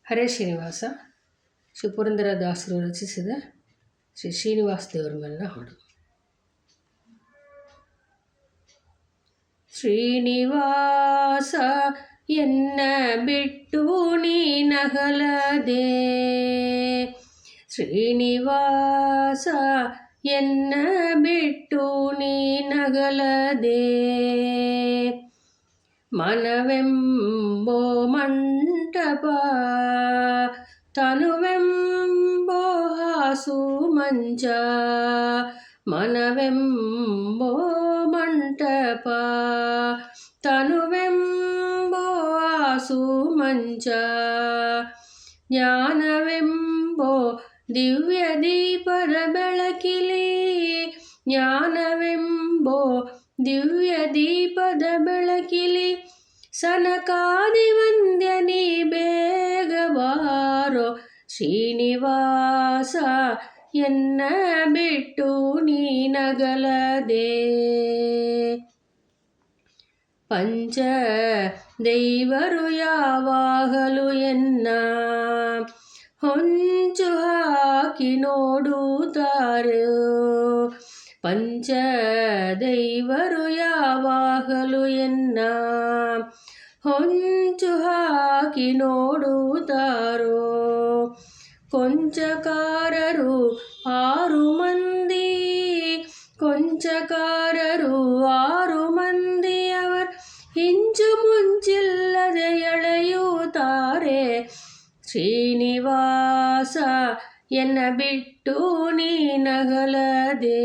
ಹರೇ ಶ್ರೀನಿವಾಸ ಶ್ರೀ ಪುರಂದರದಾಸರು ರಚಿಸಿದ ಶ್ರೀ ಶ್ರೀನಿವಾಸ ದೇವರ ಮೇಲಿನ ಹಾಡು. ಶ್ರೀನಿವಾಸ ಎನ್ನ ಬಿಟ್ಟು ನೀನಗಲದೆ, ಶ್ರೀನಿವಾಸ ಎನ್ನ ಬಿಟ್ಟು ನೀನಗಲದೆ, ಮನವೆಂಬೋ ಮಂಟಪ ತನುವೆಂಬೋ ಹಾಸು ಮಂಚ, ಮನವೆಂಬೋ ಮಂಟಪ ತನುವೆಂಬೋ ಹಾಸು ಮಂಚ, ಜ್ಞಾನವೆಂಬೋ ದಿವ್ಯ ದೀಪದ ಬೆಳಕಿಲಿ, ಜ್ಞಾನವೆಂಬೋ ದಿವ್ಯ ದೀಪದ ಬೆಳಕಿಲಿ, ಸನಕಾದಿ ವಂದ್ಯ ನೀ ಬೇಗ ಬಾರೋ ಶ್ರೀನಿವಾಸ ಎನ್ನ ಬಿಟ್ಟು ನೀನಗಲದೆ, ಪಂಚ ದೈವರು ಯಾವಾಗಲೂ ಎನ್ನ ಹೊಂಚು ಹಾಕಿ ನೋಡುತ್ತಾರೆ, ಪಂಚ ದೈವರು ಯಾವಾಗಲೂ ಎನ್ನ ಹೊಂಚು ಹಾಕಿ ನೋಡುತ್ತಾರೋ, ಕೊಂಚಕಾರರು 6 ಮಂದಿ, ಕೊಂಚಕಾರರು 6 ಮಂದಿ ಅವರ ಹಿಂಚು ಮುಂಚಿಲ್ಲದೆ ಎಳೆಯುತ್ತಾರೆ, ಶ್ರೀನಿವಾಸ ಎನ್ನ ಬಿಟ್ಟು ನೀನಗಲದೆ,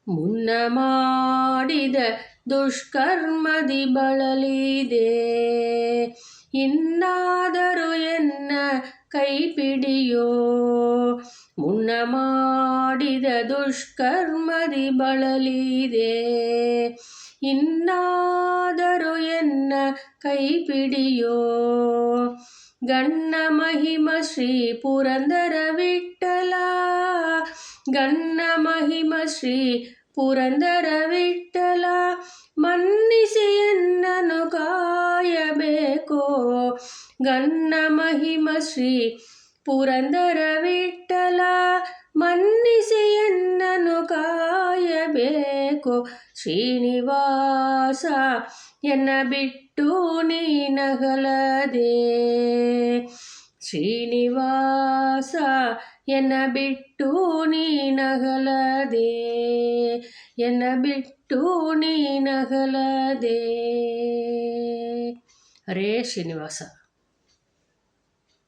ಮುನ್ನ ಮಾಡಿದ ದುಷ್ಕರ್ಮದಿ ಬಳಲಿದೆ, ಇನ್ನಾದರೂ ಎನ್ನ ಕೈ ಪಿಡಿಯೋ, ಮುನ್ನ ಮಾಡಿದ ದುಷ್ಕರ್ಮದಿ ಬಳಲಿದೆ, ಇನ್ನಾದರೂ ಎನ್ನ ಕೈ ಪಿಡಿಯೋ, ಗಣ್ಣ ಮಹಿಮ ಶ್ರೀ ಪುರಂದರ ವಿಠ್ಠಲ, ಗಣ್ಣ ಮಹಿಮ ಶ್ರೀ ಪುರಂದರ ವಿಠ್ಠಲ, ಮನ್ನಿಸಿ ಎನ್ನನು ಕಾಯಬೇಕೋ, ಗಣ್ಣ ಮಹಿಮ ಶ್ರೀ ಪುರಂದರ ವಿಠ್ಠಲ, ಮನ್ನಿಸಿ ಎನ್ನನು ಕಾಯಬೇಕೋ, ಶ್ರೀನಿವಾಸ ಎನ್ನ ಬಿಟ್ಟು ನೀನಗಲದೆ, ಶ್ರೀನಿವಾಸ ಎನ್ನ ಬಿಟ್ಟು ನೀನಗಲದೆ, ಎನ್ನ ಬಿಟ್ಟು ನೀನಗಲದೆ. ಹರೇ ಶ್ರೀನಿವಾಸ.